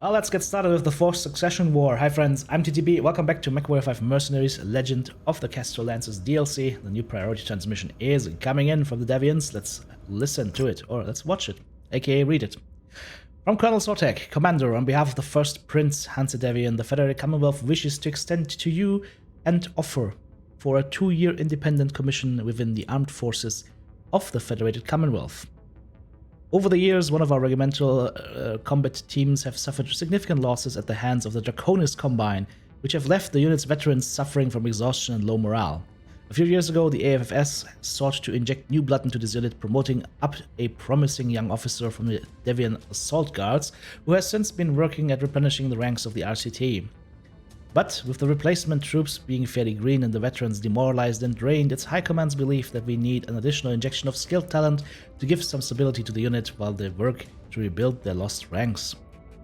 Well, let's get started with the Forced Succession War. Hi friends, I'm TTB. Welcome back to Mechwarrior 5 Mercenaries, Legend of the Kestrel Lancers DLC. The new priority transmission is coming in from the Deviants. Let's listen to it, or let's watch it, aka read it. From Colonel Sortek, Commander, on behalf of the First Prince, Hansa Devian, the Federated Commonwealth wishes to extend to you and offer for a 2-year independent commission within the armed forces of the Federated Commonwealth. Over the years, one of our regimental combat teams have suffered significant losses at the hands of the Draconis Combine, which have left the unit's veterans suffering from exhaustion and low morale. A few years ago, the AFFS sought to inject new blood into this unit, promoting up a promising young officer from the Devian Assault Guards, who has since been working at replenishing the ranks of the RCT. But with the replacement troops being fairly green and the veterans demoralized and drained, it's High Command's belief that we need an additional injection of skilled talent to give some stability to the unit while they work to rebuild their lost ranks.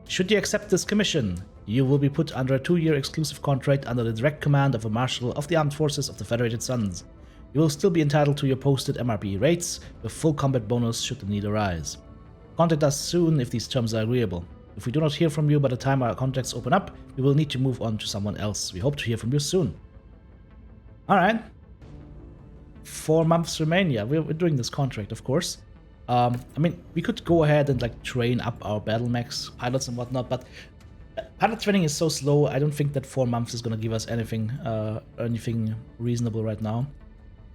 Should you accept this commission, you will be put under a 2-year exclusive contract under the direct command of a Marshal of the Armed Forces of the Federated Suns. You will still be entitled to your posted MRB rates, with full combat bonus should the need arise. Contact us soon if these terms are agreeable. If we do not hear from you by the time our contracts open up, we will need to move on to someone else. We hope to hear from you soon. Alright. 4 months remain. Yeah, we're doing this contract, of course. I mean, we could go ahead and like train up our battle mechs, pilots and whatnot, but pilot training is so slow, I don't think that 4 months is going to give us anything reasonable right now.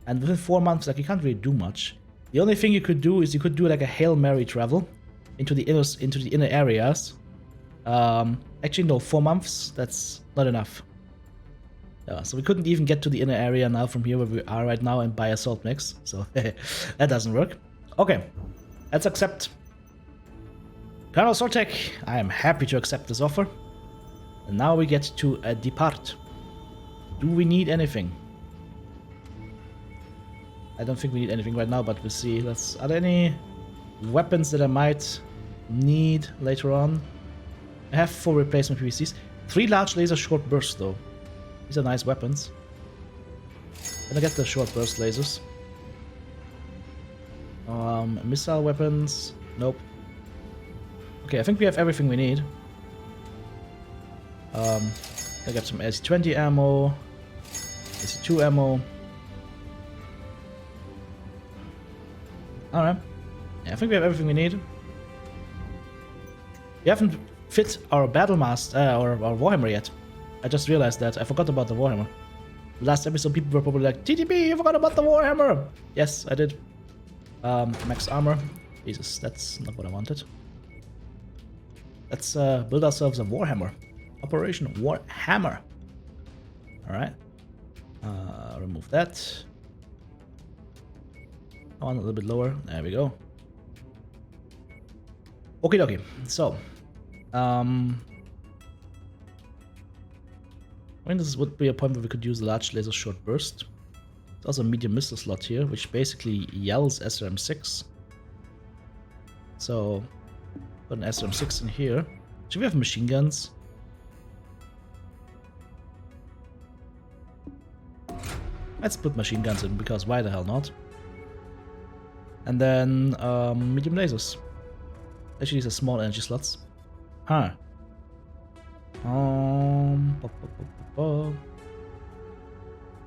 And within 4 months, like, you can't really do much. The only thing you could do is you could do like a Hail Mary travel into the inner areas. Actually, no, 4 months, that's not enough. Yeah, so we couldn't even get to the inner area now from here where we are right now and buy assault mechs, so that doesn't work. Okay, let's accept. Colonel Sortek, I am happy to accept this offer. And now we get to depart. Do we need anything? I don't think we need anything right now, but we'll see. Are there any weapons that I might need later on? I have 4 replacement PVCs. 3 large laser short bursts though. These are nice weapons. Can I get the short burst lasers? Missile weapons. Nope. Okay, I think we have everything we need. I got some AC-20 ammo, AC-2 ammo. Alright. Yeah, I think we have everything we need. We haven't fit our battle master or our Warhammer yet. I just realized that. I forgot about the Warhammer. Last episode, people were probably like, TTP, you forgot about the Warhammer! Yes, I did. Max armor. Jesus, that's not what I wanted. Let's build ourselves a Warhammer. Operation Warhammer. Alright. Remove that. On a little bit lower. There we go. Okie dokie. So, I mean, this would be a point where we could use a large laser short burst. There's also a medium missile slot here, which basically yells SRM6. So, put an SRM6 in here. Should we have machine guns? Let's put machine guns in, because why the hell not? And then, medium lasers. Actually, these are small energy slots. Huh.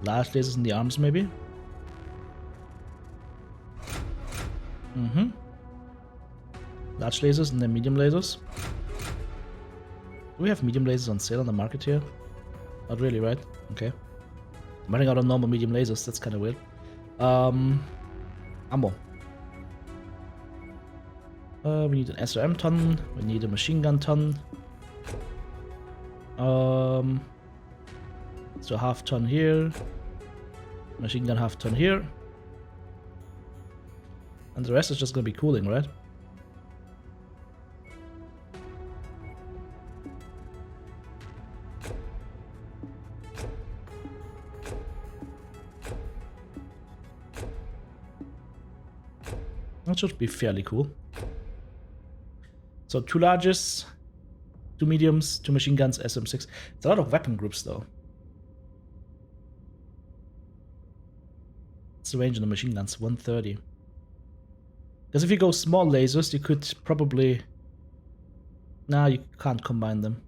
Large lasers in the arms, maybe? Large lasers and then medium lasers. Do we have medium lasers on sale on the market here? Not really, right? Okay. I'm running out of normal medium lasers, that's kind of weird. Ammo. We need an SRM ton, we need a machine gun ton. So half ton here, machine gun half ton here. And the rest is just gonna be cooling, right? That should be fairly cool. So 2 larges, 2 mediums, 2 machine guns, SM6. It's a lot of weapon groups though. What's the range on the machine guns? 130. Because if you go small lasers, you could probably No, you can't combine them.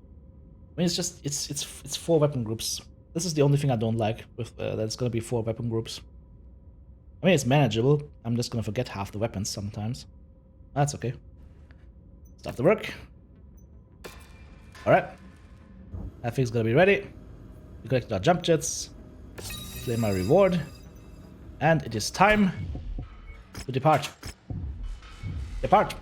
I mean, it's just it's 4 weapon groups. This is the only thing I don't like with that's gonna be 4 weapon groups. I mean, it's manageable. I'm just gonna forget half the weapons sometimes. That's okay. Start the work. All right. Everything's gonna be ready. We collected our jump jets. Claim my reward. And it is time to depart. Depart.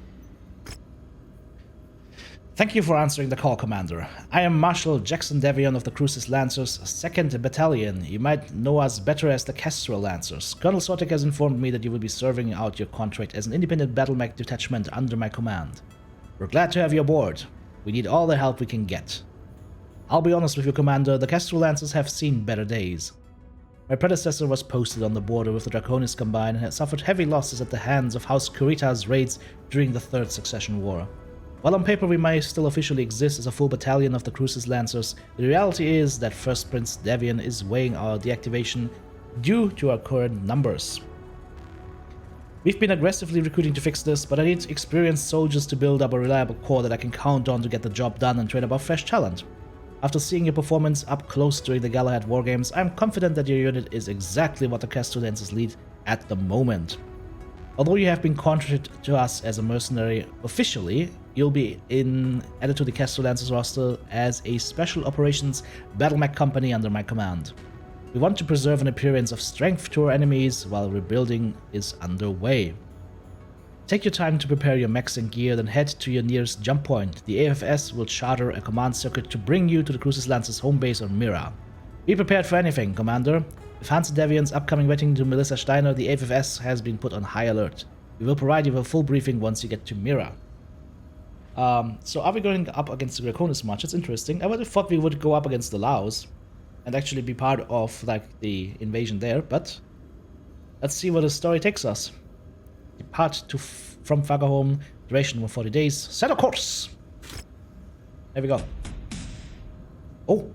Thank you for answering the call, Commander. I am Marshal Jackson Devion of the Kestrel Lancers, 2nd Battalion. You might know us better as the Kestrel Lancers. Colonel Sotek has informed me that you will be serving out your contract as an independent battle mech detachment under my command. We're glad to have you aboard. We need all the help we can get. I'll be honest with you, Commander, the Kestrel Lancers have seen better days. My predecessor was posted on the border with the Draconis Combine and had suffered heavy losses at the hands of House Kurita's raids during the Third Succession War. While on paper we may still officially exist as a full battalion of the Kestrel Lancers, the reality is that First Prince Devian is weighing our deactivation due to our current numbers. We've been aggressively recruiting to fix this, but I need experienced soldiers to build up a reliable core that I can count on to get the job done and train above fresh talent. After seeing your performance up close during the Galahad War Games, I'm confident that your unit is exactly what the Kestrel Lancers need at the moment. Although you have been contracted to us as a mercenary officially, you'll be added to the Kestrel Lancers roster as a Special Operations Battle Mech company under my command. We want to preserve an appearance of strength to our enemies while rebuilding is underway. Take your time to prepare your mechs and gear, then head to your nearest jump point. The AFS will charter a command circuit to bring you to the Kestrel Lancers home base on Mira. Be prepared for anything, Commander. With Hans Devian's upcoming wedding to Melissa Steiner, the AFS has been put on high alert. We will provide you with a full briefing once you get to Mira. So are we going up against the Draconis much? It's interesting. I would have thought we would go up against the Laos and actually be part of like the invasion there, but let's see where the story takes us. Depart from Fagerholm, duration of 40 days. Set a course! There we go. Oh!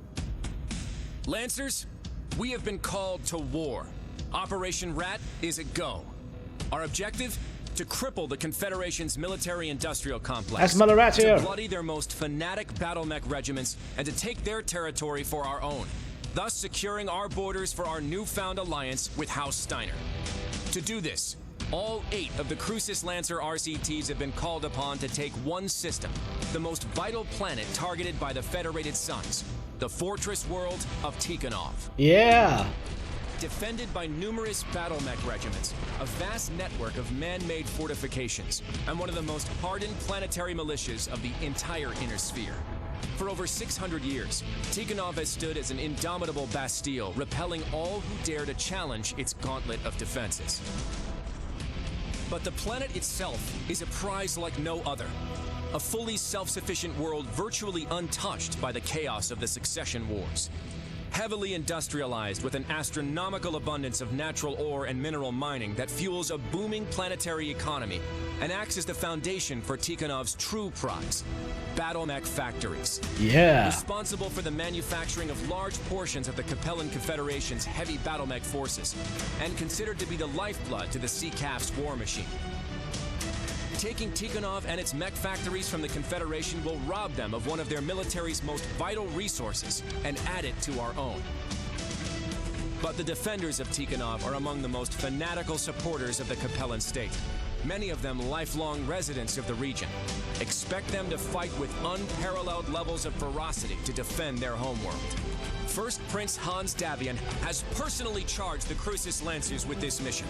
Lancers, we have been called to war. Operation Rat is a go. Our objective? To cripple the Confederation's military-industrial complex. That's Rat here. To bloody their most fanatic battle mech regiments and to take their territory for our own, thus securing our borders for our newfound alliance with House Steiner. To do this, all 8 of the Kestrel Lancer RCTs have been called upon to take one system, the most vital planet targeted by the Federated Suns, the fortress world of Tikhonov. Yeah! Defended by numerous battle mech regiments, a vast network of man-made fortifications, and one of the most hardened planetary militias of the entire Inner Sphere. For over 600 years, Tikhonov has stood as an indomitable bastille, repelling all who dare to challenge its gauntlet of defenses. But the planet itself is a prize like no other. A fully self-sufficient world virtually untouched by the chaos of the succession wars. Heavily industrialized with an astronomical abundance of natural ore and mineral mining that fuels a booming planetary economy and acts as the foundation for Tikhonov's true prize, battle mech factories. Yeah. Responsible for the manufacturing of large portions of the Capellan Confederation's heavy battle mech forces, and considered to be the lifeblood to the CCAF's war machine. Taking Tikhonov and its mech factories from the Confederation will rob them of one of their military's most vital resources and add it to our own. But the defenders of Tikhonov are among the most fanatical supporters of the Capellan state, many of them lifelong residents of the region. Expect them to fight with unparalleled levels of ferocity to defend their homeworld. First Prince Hans Davian has personally charged the Kestrel Lancers with this mission,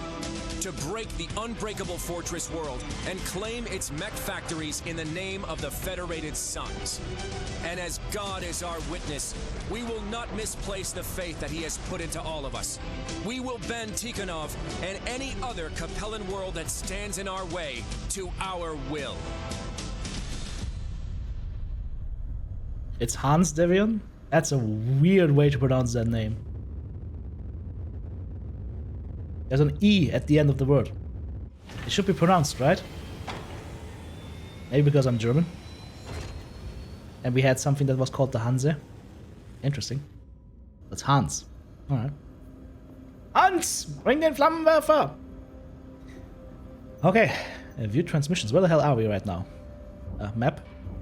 to break the unbreakable fortress world and claim its mech factories in the name of the Federated Suns. And as God is our witness, we will not misplace the faith that he has put into all of us. We will bend Tikhonov and any other Capellan world that stands in our way to our will. It's Hans Devian? That's a weird way to pronounce that name. There's an E at the end of the word. It should be pronounced, right? Maybe because I'm German. And we had something that was called the Hanse. Interesting. That's Hans. Alright. Hans! Bring den Flammenwerfer! Okay. View transmissions. Where the hell are we right now? Map?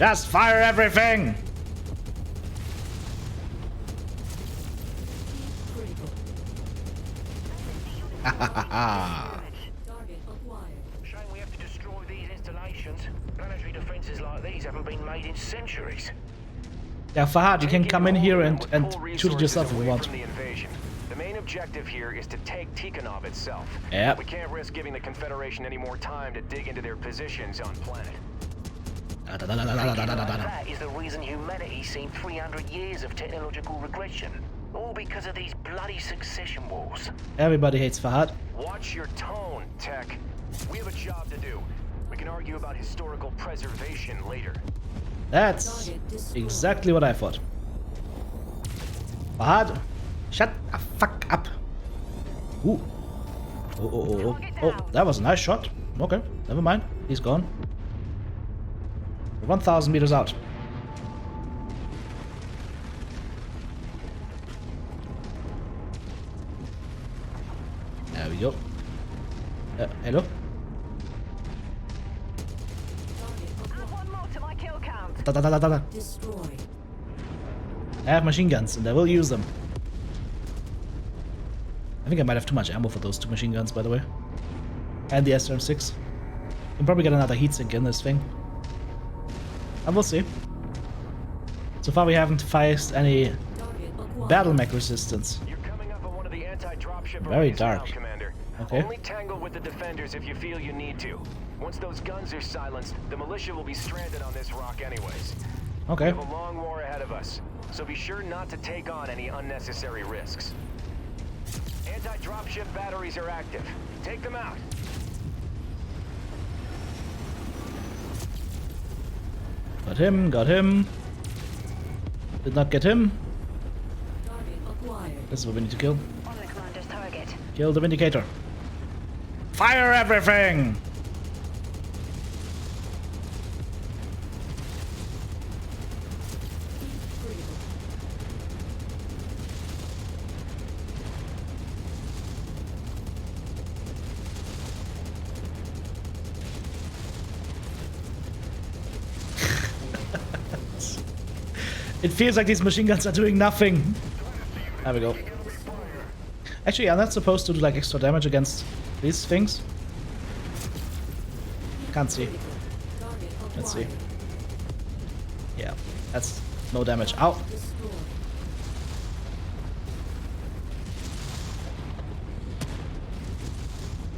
Just fire everything! Critical. Target acquired. Shame we have to destroy these installations. Planetary defenses like these haven't been made in centuries. Yeah, Fahad, you can come in here and Pull shoot it yourself if you away want. from the invasion. The main objective here is to take Tikhonov itself. Yep. We can't risk giving the Confederation any more time to dig into their positions on planet. That is the reason humanity's seen 300 years of technological regression. All because of these bloody succession wars. Everybody hates Fahad. Watch your tone, Tech. We have a job to do. We can argue about historical preservation later. That's exactly what I thought. Fahad, shut the fuck up. Ooh. Oh, that was a nice shot. Okay, never mind. He's gone. 1,000 meters out. There we go. Hello? Add one more to my kill count. Da. Destroyed. I have machine guns and I will use them. I think I might have too much ammo for those 2 machine guns, by the way. And the SRM6. Can probably get another heatsink in this thing. And we'll see. So far we haven't faced any Target acquired. battle mech resistance. You're coming up on one of the anti-dropship Very arrays now, dark. Commander. Okay. Only tangle with the defenders if you feel you need to. Once those guns are silenced, the militia will be stranded on this rock anyways. We Okay. have a long war ahead of us, so be sure not to take on any unnecessary risks. Anti-dropship batteries are active. Take them out. Got him. Did not get him. Target acquired. This is what we need to kill. On the commander's target. Kill the Vindicator. Fire everything! Critical. It feels like these machine guns are doing nothing. There we go. Actually, I'm not supposed to do like extra damage against these things. Can't see. Target acquired. Let's see. Yeah, that's no damage. Ow! Destroyed.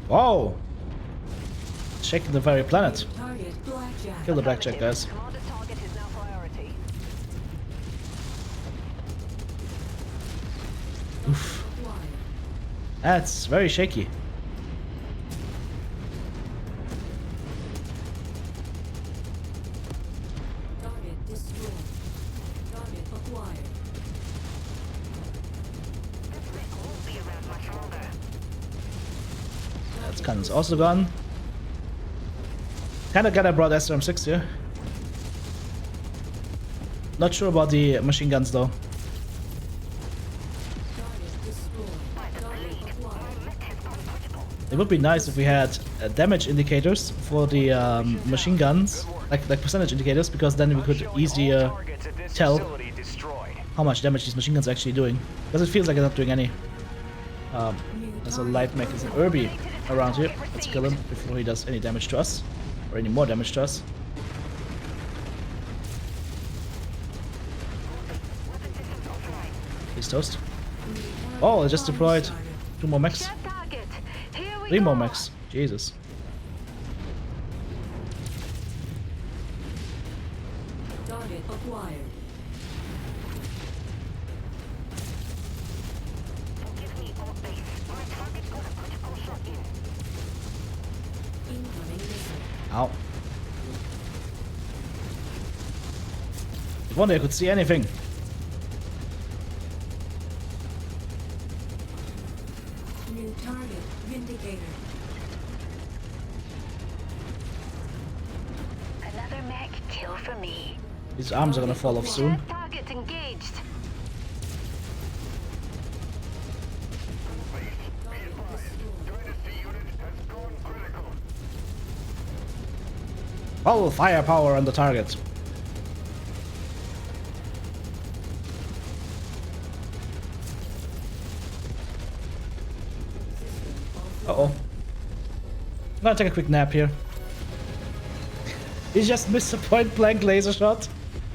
Whoa! Shaking the very planet. Target blackjack. Kill the blackjack, guys. Commander's target is now priority. Oof. Acquired. That's very shaky. Target destroyed. Target acquired. That's cannon's also gone. Kinda glad I brought SRM6 here. Not sure about the machine guns though. Target destroyed. Target acquired. It would be nice if we had damage indicators for the machine guns, like percentage indicators, because then we could Showing all easier targets at this tell facility destroyed. how much damage these machine guns are actually doing. Because it feels like they're not doing any. There's a light mech, there's an Irby around here. Let's kill him before he does any damage to us. Or any more damage to us. He's toast. Oh, I just deployed 2 more mechs. Set target. Here we 3 go. more mechs. Jesus. Target acquired. Incoming missile. Ow. If only I could see anything. New target. Vindicator. Another mech kill for me. These arms are gonna fall off soon. Set target engaged. Full firepower on the target. Uh-oh. I'm gonna take a quick nap here. He just missed a point-blank laser shot.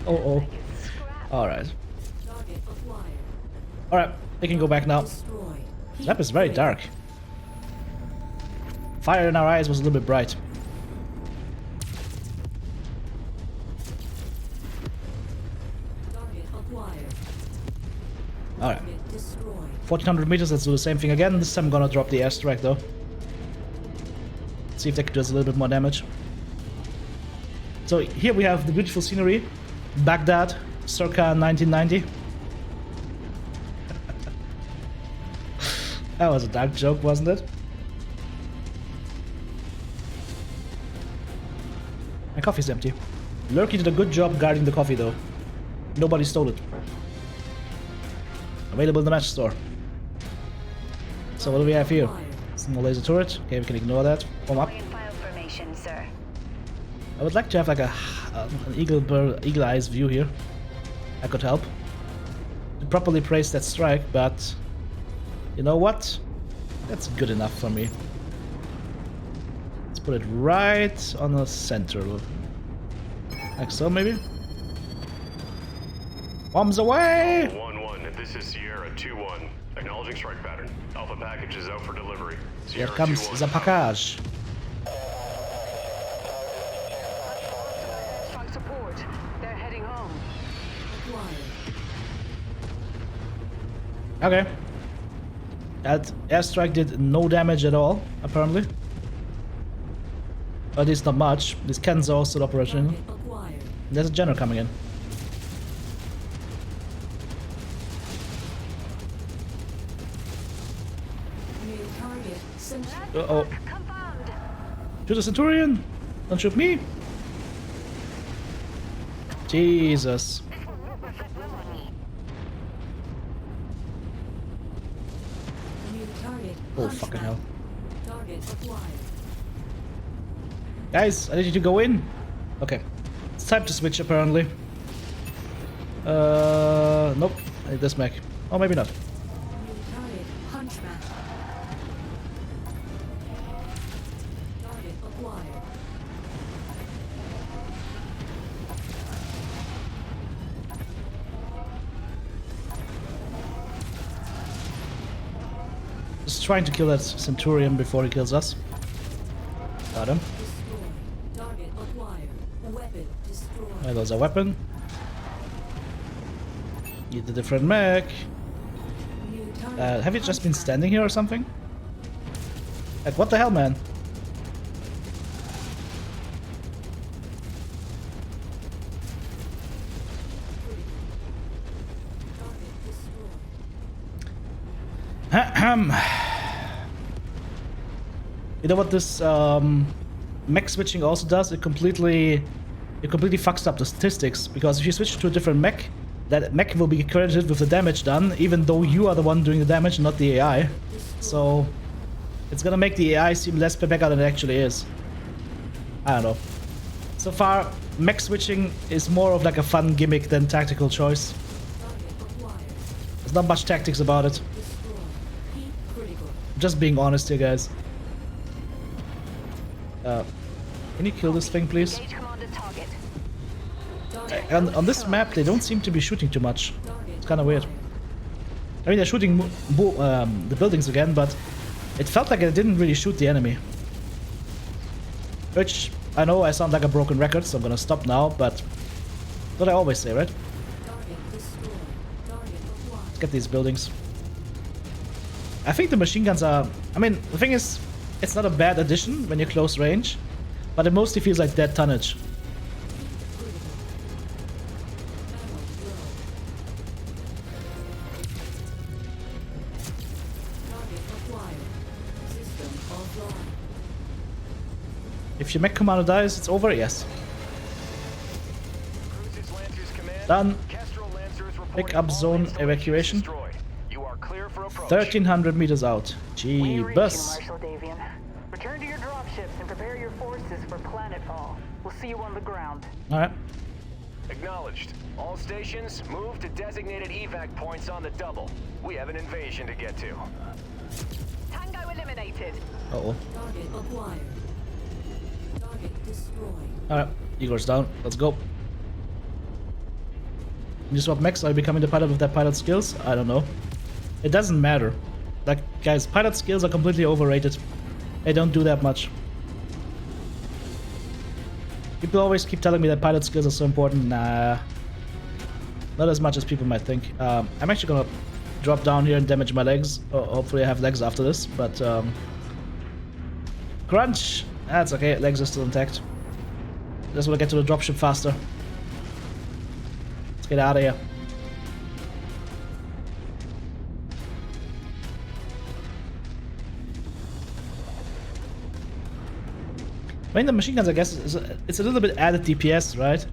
Uh-oh. Alright. Target acquired. Alright, we can go back now. Destroyed. This map is very dark. Fire in our eyes was a little bit bright. Target acquired. Alright. Target destroyed. 1400 meters, let's do the same thing again. This time I'm gonna drop the airstrike though. See if that does a little bit more damage. So here we have the beautiful scenery. Baghdad, circa 1990. That was a dark joke, wasn't it? My coffee's empty. Lurky did a good job guarding the coffee though. Nobody stole it. Available in the match store. So what do we have here? Small laser turret. Okay, we can ignore that. Warm up. File formation, sir. I would like to have like an eagle eyes view here. That could help to properly place that strike, but you know what? That's good enough for me. Let's put it right on the center, like so, maybe. Bombs away! 1-1, this is Sierra 2-1. Acknowledging strike pattern. Alpha package is out for delivery. Here Sierra comes 2-1. the package. Strike support. They're heading home. Acquired. Okay. That airstrike did no damage at all, apparently. Or at least not much. This Ken's are still operational. Target acquired. There's a general coming in. New target. Uh-oh. Shoot the Centurion! Don't shoot me! Jesus. New target. Oh, fucking hell. Target acquired. Guys, I need you to go in. Okay. It's time to switch, apparently. Nope. I need this mech. Oh, maybe not. New target. Hunchback. Target acquired. Just trying to kill that Centurion before he kills us. Got him. Destroyed. Target acquired. Weapon destroyed. There goes a weapon. Need a different mech. New target. Have you just been standing here or something? Like, what the hell, man? Target destroyed. Ahem. You know what this mech switching also does? It completely fucks up the statistics, because if you switch to a different mech, that mech will be credited with the damage done, even though you are the one doing the damage, not the AI. So it's gonna make the AI seem less mega than it actually is. I don't know. So far, mech switching is more of like a fun gimmick than tactical choice. Target acquired. There's not much tactics about it. Destroyed. Heat critical. Just being honest here, guys. Can you kill this thing, please? Engage commanded target. Target On this map, they don't seem to be shooting too much. Target It's kind of weird. acquired. I mean, they're shooting the buildings again, but it felt like it didn't really shoot the enemy. Which, I know I sound like a broken record, so I'm gonna stop now, but what I always say, right? Target destroyed. Target acquired. Let's get these buildings. I think the machine guns are... I mean, the thing is, it's not a bad addition when you're close range, but it mostly feels like dead tonnage. Target acquired. System offline. If your mech commander dies, it's over? Yes. Cruises Lancers Command. Done. Kestrel Lancers Pick reporting up all zone installations evacuation. destroyed. You are clear for approach. 1300 meters out. Gee, bus. Marshal Davian. Return to your dropships and prepare your forces for planetfall. We'll see you on the ground. Alright. Acknowledged. All stations, move to designated evac points on the double. We have an invasion to get to. Tango eliminated. eliminated. Uh-oh. Target acquired. Target destroyed. Alright, Igor's down. Let's go. Can you swap mechs? Are you becoming the pilot with their pilot skills? I don't know. It doesn't matter. Like, guys, pilot skills are completely overrated. They don't do that much. People always keep telling me that pilot skills are so important. Nah. Not as much as people might think. I'm actually gonna drop down here and damage my legs. Hopefully I have legs after this, but crunch! That's okay, legs are still intact. Just wanna get to the dropship faster. Let's get out of here. I mean, the machine guns, I guess, it's a little bit added DPS, right?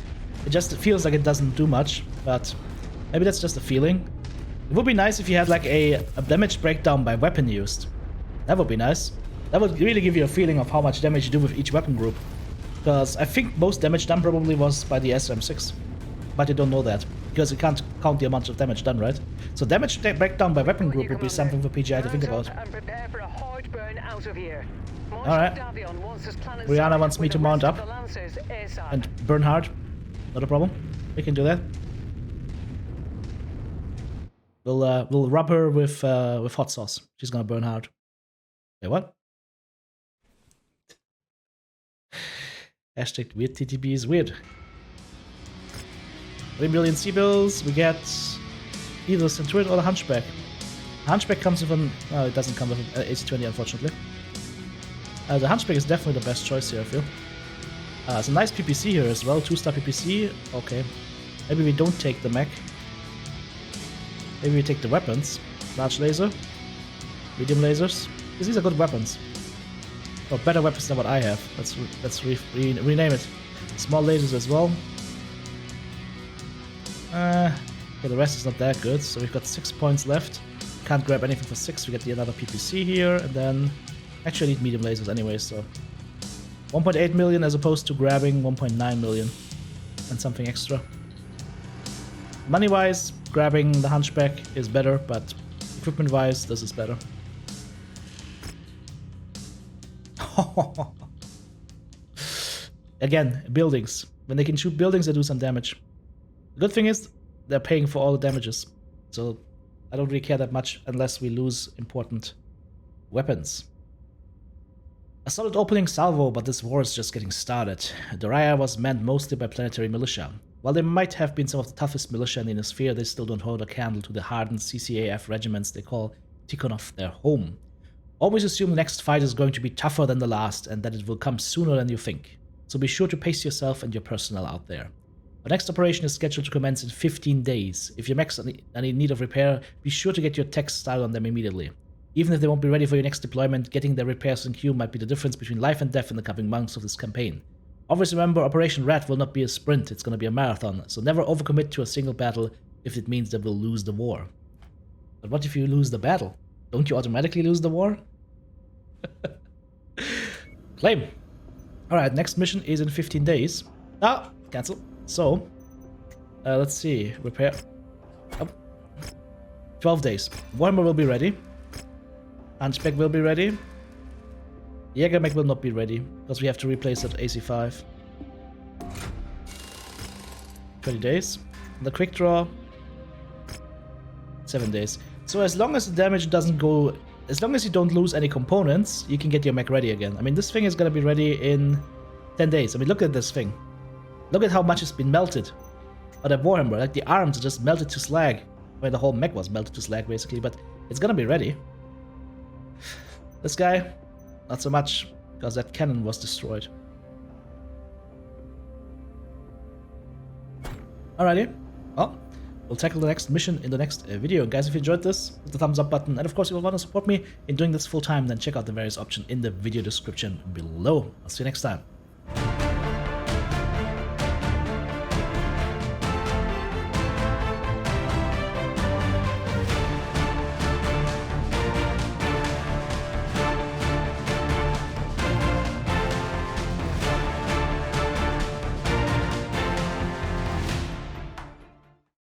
It just feels like it doesn't do much, but maybe that's just a feeling. It would be nice if you had like a damage breakdown by weapon used. That would be nice. That would really give you a feeling of how much damage you do with each weapon group. Because I think most damage done probably was by the SM6. But you don't know that, because you can't count the amount of damage done, right? So damage breakdown by weapon group would be something for PGI to think about. And prepare for a hard burn out of here. Alright. Brianna wants me to mount up and burn hard. Not a problem. We can do that. We'll rub her with hot sauce. She's gonna burn hard. Wait, what? Hashtag weird TTB is weird. 3 million C-bills. We get either Centurion or the Hunchback. The Hunchback comes with an... Oh, it doesn't come with an AC-20, unfortunately. The Hunchback is definitely the best choice here, I feel. It's a nice PPC here as well. 2-star PPC. Okay. Maybe we don't take the mech. Maybe we take the weapons. Large laser. Medium lasers. Because these are good weapons. Or better weapons than what I have. Let's rename it. Small lasers as well. Okay, the rest is not that good. So we've got 6 points left. Can't grab anything for 6. We get the another PPC here. And then... Actually, I need medium lasers anyway, so... 1.8 million as opposed to grabbing 1.9 million. And something extra. Money-wise, grabbing the Hunchback is better, but equipment-wise, this is better. Again, buildings. When they can shoot buildings, they do some damage. The good thing is, they're paying for all the damages. So, I don't really care that much unless we lose important weapons. A solid opening salvo, but this war is just getting started. Doria was manned mostly by planetary militia. While they might have been some of the toughest militia in the sphere, they still don't hold a candle to the hardened CCAF regiments they call Tikhonov their home. Always assume the next fight is going to be tougher than the last, and that it will come sooner than you think. So be sure to pace yourself and your personnel out there. The next operation is scheduled to commence in 15 days. If your mechs are in need of repair, be sure to get your techs started on them immediately. Even if they won't be ready for your next deployment, getting their repairs in queue might be the difference between life and death in the coming months of this campaign. Always remember, Operation Rat will not be a sprint, it's going to be a marathon, so never overcommit to a single battle if it means that we'll lose the war. But what if you lose the battle? Don't you automatically lose the war? Claim! Alright, next mission is in 15 days. Ah, cancel. So, let's see, repair. Oh. 12 days. Warhammer will be ready. Hunchback will be ready. Jägermech will not be ready, because we have to replace that AC5. 20 days. The quick draw, 7 days. So as long as the damage doesn't go... As long as you don't lose any components, you can get your mech ready again. I mean, this thing is gonna be ready in 10 days. I mean, look at this thing. Look at how much it's been melted. Or that Warhammer, like the arms are just melted to slag. Well, the whole mech was melted to slag, basically, but it's gonna be ready. This guy, not so much, because that cannon was destroyed. Alrighty, well, we'll tackle the next mission in the next video. Guys, if you enjoyed this, hit the thumbs up button, and of course, if you want to support me in doing this full time, then check out the various options in the video description below. I'll see you next time.